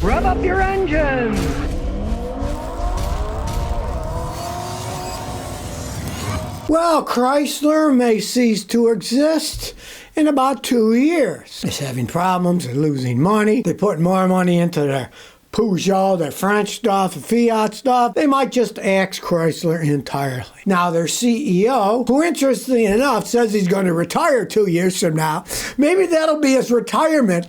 Rev up your engines! Well, Chrysler may cease to exist in about 2 years. It's having problems, they're losing money, they put more money into their Peugeot, their French stuff, Fiat stuff. They might just axe Chrysler entirely. Now, their CEO, who interestingly enough says he's going to retire 2 years from now, maybe that'll be his retirement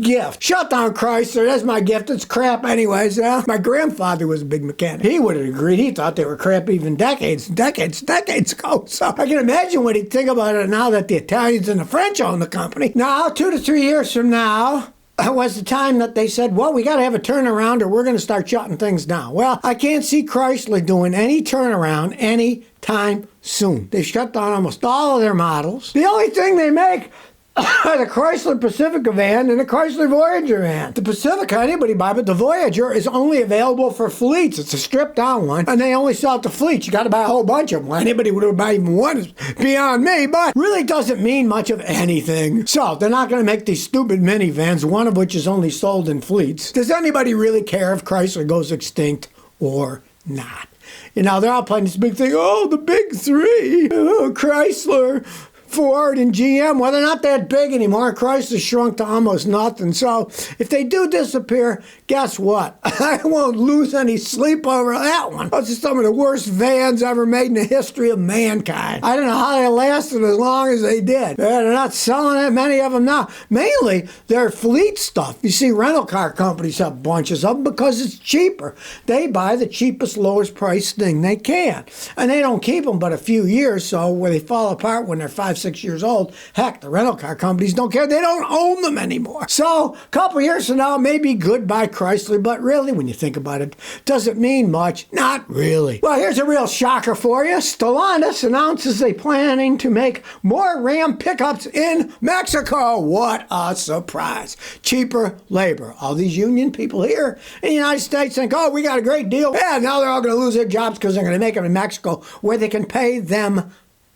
gift. Shut down Chrysler, that's my gift. It's crap anyways. My grandfather was a big mechanic. He would have agreed. He thought they were crap even decades ago. So I can imagine what he'd think about it now that the Italians and the French own the company. Now, 2 to 3 years from now, was the time that they said, well, we got to have a turnaround or we're going to start shutting things down. Well, I can't see Chrysler doing any turnaround any time soon. They shut down almost all of their models. The only thing they make the Chrysler Pacifica van and the Chrysler Voyager van. The Pacifica, anybody buy, but the Voyager is only available for fleets. It's a stripped down one, and they only sell it to fleets. You got to buy a whole bunch of them. Well, anybody would buy even one is beyond me, but really doesn't mean much of anything. So they're not going to make these stupid minivans, one of which is only sold in fleets. Does anybody really care if Chrysler goes extinct or not? You know, they're all playing this big thing. Oh, the big three. Oh, Chrysler, Ford and GM, well, they're not that big anymore. Chrysler shrunk to almost nothing. So if they do disappear, guess what? I won't lose any sleep over that one. Those are some of the worst vans ever made in the history of mankind. I don't know how they lasted as long as they did. They're not selling that many of them now. Mainly, they're fleet stuff. You see, rental car companies have bunches of them because it's cheaper. They buy the cheapest, lowest price thing they can. And they don't keep them but a few years, so when they fall apart when they're 5-6 years old, heck, the rental car companies don't care. They don't own them anymore. So a couple years from now, maybe goodbye Chrysler, but really, when you think about it, does it mean much? Not really. Well, here's a real shocker for you. Stellantis announces they're planning to make more Ram pickups in Mexico. What a surprise. Cheaper labor. All these union people here in the United States think, oh, we got a great deal. Yeah, now they're all going to lose their jobs because they're going to make them in Mexico where they can pay them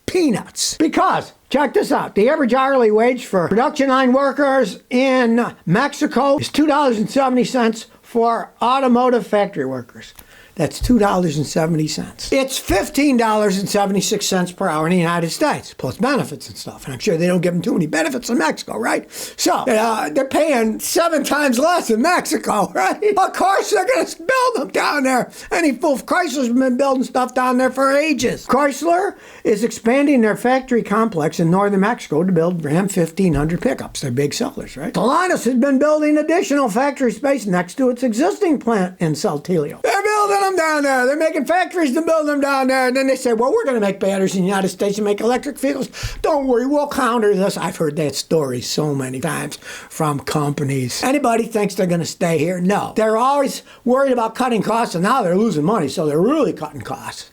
peanuts. Because, check this out, the average hourly wage for production line workers in Mexico is $2.70 for automotive factory workers. That's $2.70. It's $15.76 per hour in the United States, plus benefits and stuff. And I'm sure they don't give them too many benefits in Mexico, right? So they're paying 7 times less in Mexico, right? Of course they're going to build them down there. Any fool, Chrysler's been building stuff down there for ages. Chrysler is expanding their factory complex in northern Mexico to build Ram 1500 pickups. They're big sellers, right? Stellantis has been building additional factory space next to its existing plant in Saltillo. They're building them down there. They're making factories to build them down there. And then they say, well, we're going to make batteries in the United States and make electric vehicles. Don't worry, we'll counter this. I've heard that story so many times from companies. Anybody thinks they're going to stay here? No. They're always worried about cutting costs, and now they're losing money, so they're really cutting costs.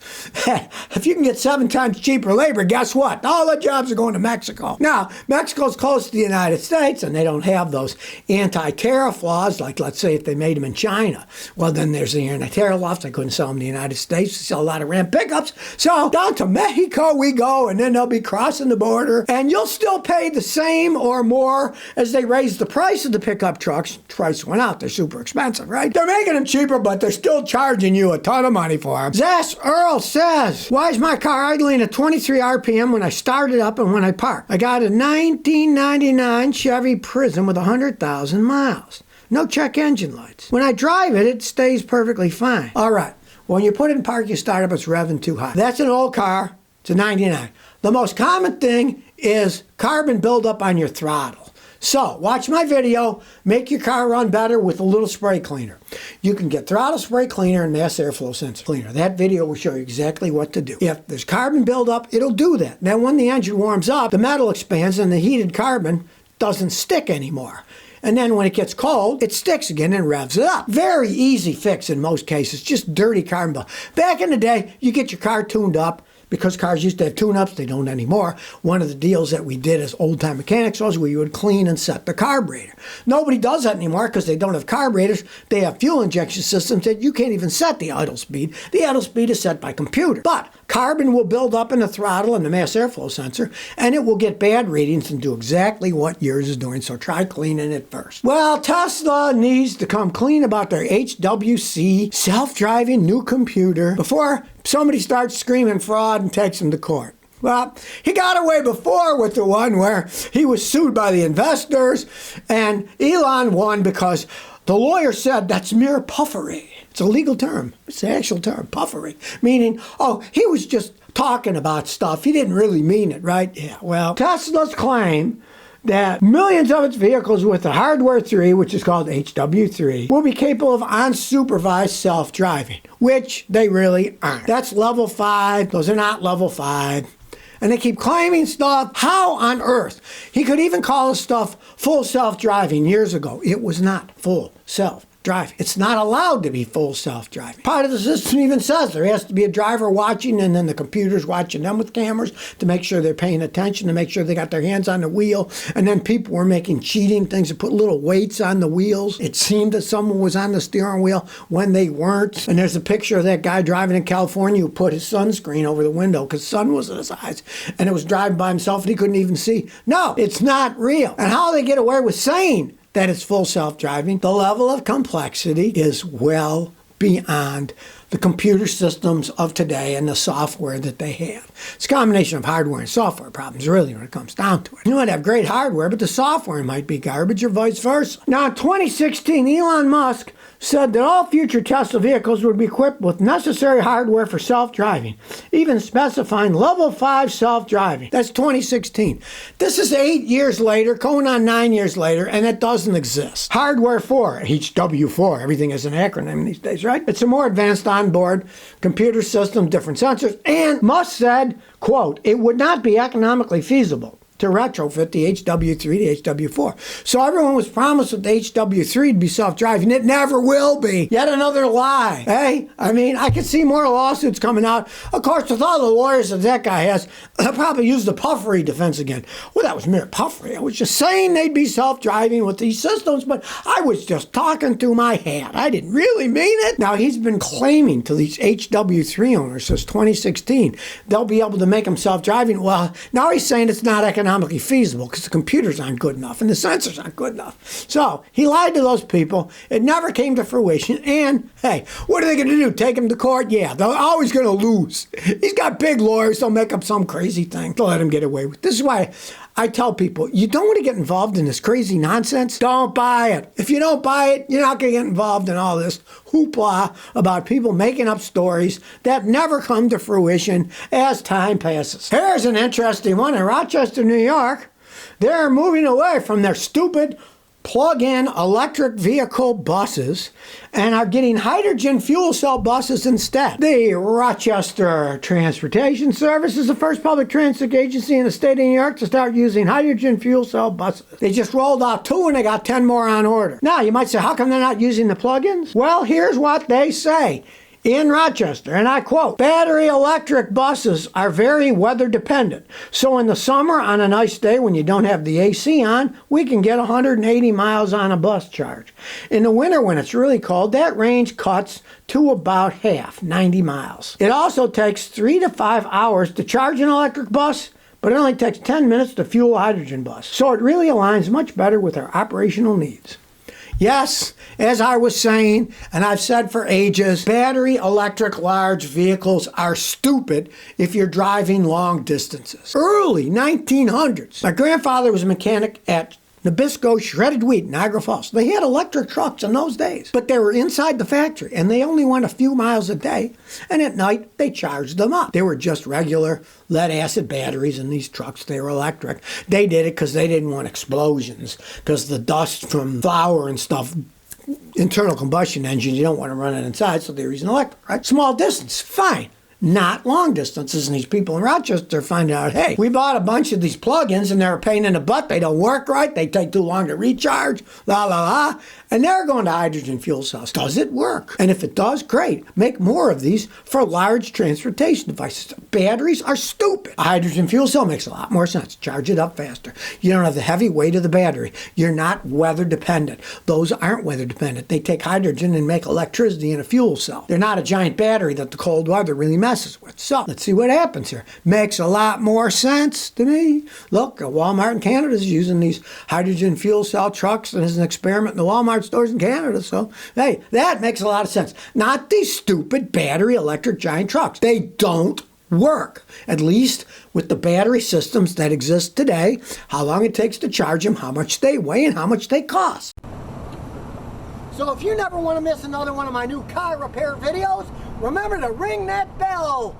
If you can get 7 times cheaper labor, guess what? All the jobs are going to Mexico. Now, Mexico's close to the United States, and they don't have those anti-tariff laws, like, let's say, if they made them in China. Well, then there's the anti-tariff laws. They couldn't sell them in the United States. They sell a lot of Ram pickups. So down to Mexico we go, and then they'll be crossing the border, and you'll still pay the same or more as they raise the price of the pickup trucks. Price went out. They're super expensive, right? They're making them cheaper, but they're still charging you a ton of money for them. Zess Earl says, why is my car idling at 23 RPM when I start it up and when I park? I got a 1999 Chevy Prism with 100,000 miles. No check engine lights. When I drive it, it stays perfectly fine. All right. When you put it in park, you start up, it's revving too high. That's an old car. It's a 99. The most common thing is carbon buildup on your throttle. So, watch my video, make your car run better with a little spray cleaner. You can get throttle spray cleaner and mass airflow sensor cleaner. That video will show you exactly what to do. If there's carbon buildup, it'll do that. Now, when the engine warms up, the metal expands and the heated carbon doesn't stick anymore. And then when it gets cold, it sticks again and revs it up. Very easy fix in most cases, just dirty carbon buildup. Back in the day, you get your car tuned up, because cars used to have tune-ups, they don't anymore. One of the deals that we did as old-time mechanics was we would clean and set the carburetor. Nobody does that anymore because they don't have carburetors. They have fuel injection systems that you can't even set the idle speed. The idle speed is set by computer. But carbon will build up in the throttle and the mass airflow sensor, and it will get bad readings and do exactly what yours is doing, so try cleaning it first. Well, Tesla needs to come clean about their HWC self-driving new computer before somebody starts screaming fraud and takes them to court. Well, he got away before with the one where he was sued by the investors, and Elon won because the lawyer said that's mere puffery. It's a legal term. It's the actual term, puffery, meaning, oh, he was just talking about stuff. He didn't really mean it, right? Yeah, well, Tesla's claim that millions of its vehicles with the hardware 3, which is called HW3, will be capable of unsupervised self-driving, which they really aren't. That's level 5. Those are not level 5. And they keep claiming stuff. How on earth? He could even call this stuff full self-driving years ago. It was not full self-driving. It's not allowed to be full self-driving. Part of the system even says there has to be a driver watching, and then the computer's watching them with cameras to make sure they're paying attention, to make sure they got their hands on the wheel. And then people were making cheating things to put little weights on the wheels. It seemed that someone was on the steering wheel when they weren't. And there's a picture of that guy driving in California who put his sunscreen over the window because the sun was in his eyes, and it was driving by himself and he couldn't even see. No, it's not real. And how they get away with saying that it's full self-driving, the level of complexity is well beyond the computer systems of today and the software that they have. It's a combination of hardware and software problems, really, when it comes down to it. You might have great hardware, but the software might be garbage or vice versa. Now, in 2016, Elon Musk said that all future Tesla vehicles would be equipped with necessary hardware for self-driving, even specifying level 5 self-driving. That's 2016. This is 8 years later, going on 9 years later, and it doesn't exist. Hardware 4, HW4, everything is an acronym these days, right? It's a more advanced onboard computer system, different sensors, and Musk said, quote, it would not be economically feasible to retrofit the HW3 to HW4. So everyone was promised with the HW3 to be self-driving. It never will be. Yet another lie. Hey, I mean, I could see more lawsuits coming out. Of course, with all the lawyers that guy has, they'll probably use the puffery defense again. Well, that was mere puffery. I was just saying they'd be self-driving with these systems, but I was just talking through my hat. I didn't really mean it. Now, he's been claiming to these HW3 owners since 2016 they'll be able to make them self-driving. Well, now he's saying it's not economically feasible because the computers aren't good enough and the sensors aren't good enough. So he lied to those people. It never came to fruition. And hey, what are they going to do? Take him to court? Yeah, they're always going to lose. He's got big lawyers. They'll make up some crazy thing to let him get away with. This is why I tell people, you don't want to get involved in this crazy nonsense. Don't buy it. If you don't buy it, you're not going to get involved in all this hoopla about people making up stories that never come to fruition as time passes. Here's an interesting one. In Rochester, New York, they're moving away from their stupid plug-in electric vehicle buses and are getting hydrogen fuel cell buses instead. The Rochester Transportation Service is the first public transit agency in the state of New York to start using hydrogen fuel cell buses. They just rolled out 2 and they got 10 more on order. Now, you might say, how come they're not using the plug-ins? Well, here's what they say in Rochester, and I quote, battery electric buses are very weather dependent. So in the summer, on a nice day when you don't have the AC on, we can get 180 miles on a bus charge. In the winter when it's really cold, that range cuts to about half, 90 miles. It also takes 3 to 5 hours to charge an electric bus, but it only takes 10 minutes to fuel a hydrogen bus. So it really aligns much better with our operational needs. Yes, as I was saying, and I've said for ages, battery electric large vehicles are stupid if you're driving long distances. Early 1900s, my grandfather was a mechanic at Nabisco Shredded Wheat in Niagara Falls. They had electric trucks in those days, but they were inside the factory, and they only went a few miles a day, and at night, they charged them up. They were just regular lead-acid batteries in these trucks. They were electric. They did it because they didn't want explosions, because the dust from flour and stuff, internal combustion engines, you don't want to run it inside, so they were using electric, right? Small distance, fine. not long distances. And these people in Rochester find out, hey, we bought a bunch of these plug-ins and they're a pain in the butt. They don't work right. They take too long to recharge, la, la, la. And they're going to hydrogen fuel cells. Does it work? And if it does, great. Make more of these for large transportation devices. Batteries are stupid. A hydrogen fuel cell makes a lot more sense. Charge it up faster. You don't have the heavy weight of the battery. You're not weather dependent. Those aren't weather dependent. They take hydrogen and make electricity in a fuel cell. They're not a giant battery that the cold weather really messes with. So let's see what happens here. Makes a lot more sense to me. Look, Walmart in Canada is using these hydrogen fuel cell trucks and as an experiment in the Walmart stores in Canada. So, hey, that makes a lot of sense. Not these stupid battery electric giant trucks. They don't work, at least with the battery systems that exist today, how long it takes to charge them, how much they weigh, and how much they cost. So if you never want to miss another one of my new car repair videos, remember to ring that bell.